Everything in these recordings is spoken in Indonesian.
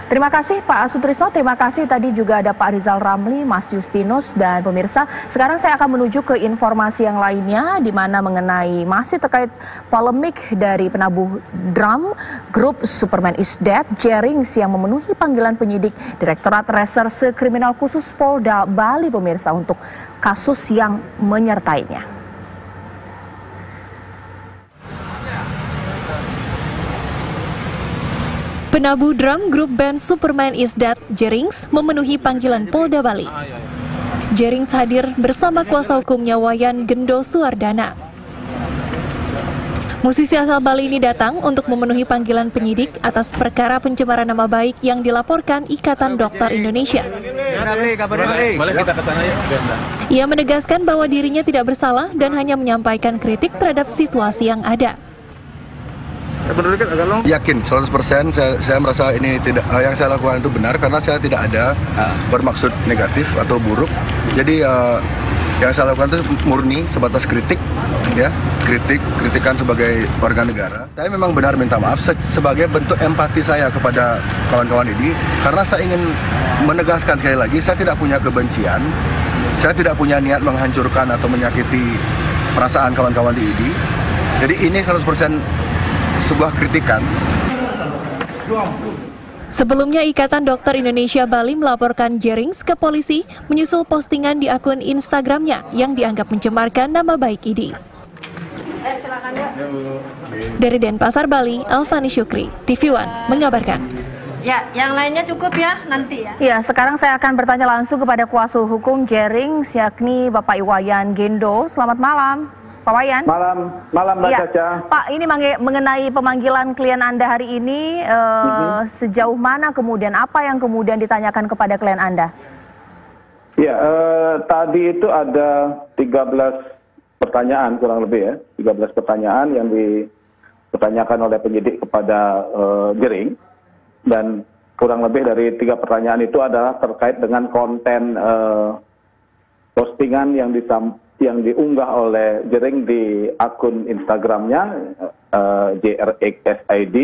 Terima kasih Pak Sutrisno, terima kasih tadi juga ada Pak Rizal Ramli, Mas Justinus, dan pemirsa. Sekarang saya akan menuju ke informasi yang lainnya, di mana mengenai masih terkait polemik dari penabuh drum grup Superman is Dead, Jerings yang memenuhi panggilan penyidik Direktorat Reserse Kriminal Khusus Polda Bali, pemirsa, untuk kasus yang menyertainya. Penabuh drum grup band Superman is Dead, Jerings, memenuhi panggilan Polda Bali. Jerings hadir bersama kuasa hukumnya Wayan Gendo Suwardana. Musisi asal Bali ini datang untuk memenuhi panggilan penyidik atas perkara pencemaran nama baik yang dilaporkan Ikatan Dokter Indonesia. Ia menegaskan bahwa dirinya tidak bersalah dan hanya menyampaikan kritik terhadap situasi yang ada. Yakin 100% saya merasa ini tidak, yang saya lakukan itu benar karena saya tidak ada bermaksud negatif atau buruk. Jadi yang saya lakukan itu murni sebatas kritik, ya, kritikan sebagai warga negara. Saya memang benar minta maaf sebagai bentuk empati saya kepada kawan-kawan ini karena saya ingin menegaskan sekali lagi, saya tidak punya kebencian, saya tidak punya niat menghancurkan atau menyakiti perasaan kawan-kawan di ID. Jadi ini 100% sebuah kritikan. Sebelumnya Ikatan Dokter Indonesia Bali melaporkan Jerings ke polisi menyusul postingan di akun Instagramnya yang dianggap mencemarkan nama baik ID. Dari Denpasar, Bali, Alfani Syukri, TV One mengabarkan. Ya, yang lainnya cukup ya nanti ya. Ya, sekarang saya akan bertanya langsung kepada kuasa hukum Jerings, yakni Bapak Wayan Gendo. Selamat malam, Pak Wayan. Malam Mbak Caca. Pak, ini mengenai pemanggilan klien Anda hari ini, sejauh mana kemudian, apa yang kemudian ditanyakan kepada klien Anda? Ya, tadi itu ada 13 pertanyaan kurang lebih ya, 13 pertanyaan yang dipertanyakan oleh penyidik kepada Jering, dan kurang lebih dari 3 pertanyaan itu adalah terkait dengan konten postingan yang diunggah oleh Jering di akun Instagramnya JRXSID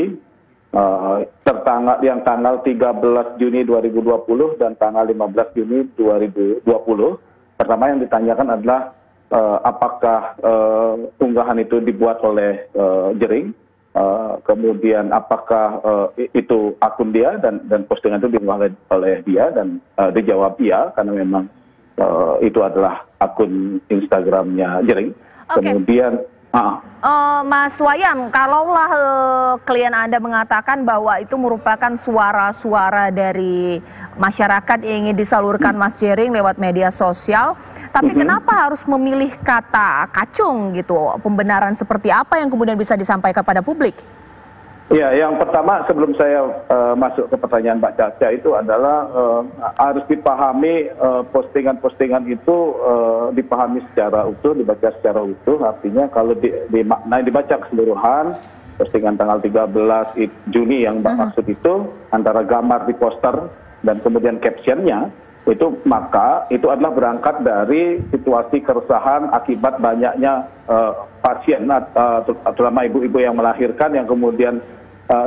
yang tanggal 13 Juni 2020 dan tanggal 15 Juni 2020. Pertama yang ditanyakan adalah apakah unggahan itu dibuat oleh Jering, kemudian apakah itu akun dia dan postingan itu diunggah oleh dia, dan dijawab iya karena memang itu adalah akun Instagramnya Jering. Kemudian Mas Wayan, kalaulah klien Anda mengatakan bahwa itu merupakan suara-suara dari masyarakat yang ingin disalurkan Mas Jering lewat media sosial, tapi kenapa harus memilih kata kacung gitu? Pembenaran seperti apa yang kemudian bisa disampaikan pada publik? Ya, yang pertama sebelum saya masuk ke pertanyaan Mbak Caca itu adalah harus dipahami postingan-postingan itu dipahami secara utuh, dibaca secara utuh. Artinya kalau dibaca keseluruhan, postingan tanggal 13 Juni yang Mbak maksud itu antara gambar di poster dan kemudian captionnya itu, maka itu adalah berangkat dari situasi keresahan akibat banyaknya pasien, terutama ibu-ibu yang melahirkan yang kemudian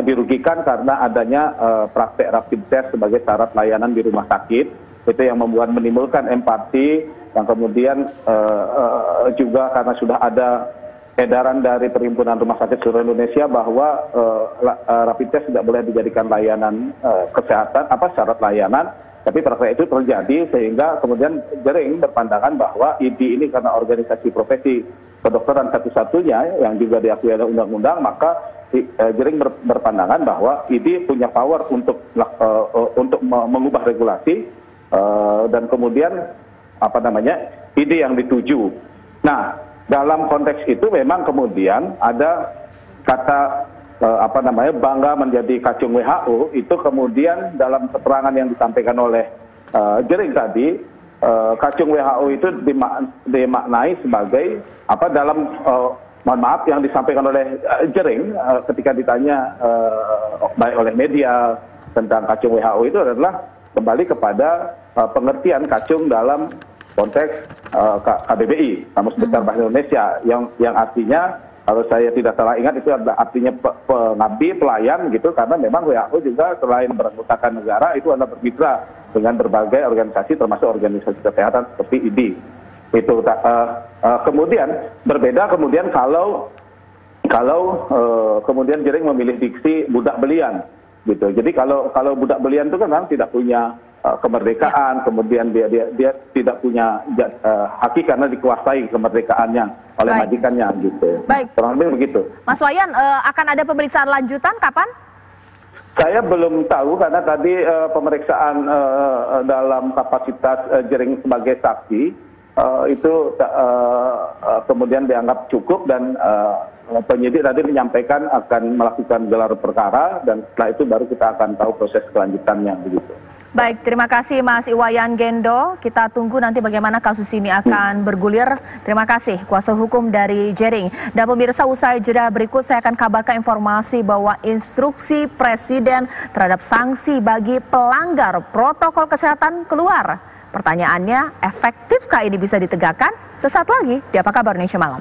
dirugikan karena adanya praktek rapid test sebagai syarat layanan di rumah sakit. Itu yang menimbulkan empati, yang kemudian juga karena sudah ada edaran dari Perhimpunan Rumah Sakit seluruh Indonesia bahwa rapid test tidak boleh dijadikan layanan kesehatan, syarat layanan. Tapi praktek itu terjadi sehingga kemudian Jering berpandangan bahwa ID ini karena organisasi profesi kedokteran satu-satunya yang juga diakui oleh undang-undang, maka Jering berpandangan bahwa ID punya power untuk mengubah regulasi dan kemudian ID yang dituju. Nah, dalam konteks itu memang kemudian ada kata bangga menjadi kacung WHO, itu kemudian dalam keterangan yang disampaikan oleh Jering tadi, kacung WHO itu dimaknai sebagai dalam mohon maaf yang disampaikan oleh Jering ketika ditanya baik oleh media tentang kacung WHO itu adalah kembali kepada pengertian kacung dalam konteks KBBI, Kamus Besar Bahasa Indonesia, yang artinya Kalau saya tidak salah ingat itu adalah artinya pengabdi, pelayan gitu, karena memang WHO juga selain beranggotakan negara itu adalah bermitra dengan berbagai organisasi termasuk organisasi kesehatan seperti IDI. Itu kemudian berbeda kemudian kalau kemudian Jering memilih diksi budak belian gitu. Jadi kalau budak belian itu kan memang tidak punya kemerdekaan, kemudian dia tidak punya haki karena dikuasai kemerdekaannya oleh majikannya gitu. Baik. Kurang lebih begitu. Mas Wayan, akan ada pemeriksaan lanjutan kapan? Saya belum tahu karena tadi pemeriksaan dalam kapasitas Jering sebagai saksi itu kemudian dianggap cukup dan penyidik tadi menyampaikan akan melakukan gelar perkara dan setelah itu baru kita akan tahu proses kelanjutannya begitu. Baik, terima kasih Mas Iwayan Gendo. Kita tunggu nanti bagaimana kasus ini akan bergulir. Terima kasih kuasa hukum dari Jering. Dan pemirsa, usai jeda berikut saya akan kabarkan informasi bahwa instruksi Presiden terhadap sanksi bagi pelanggar protokol kesehatan keluar. Pertanyaannya, efektifkah ini bisa ditegakkan? Sesaat lagi di Apa Kabar Indonesia Malam.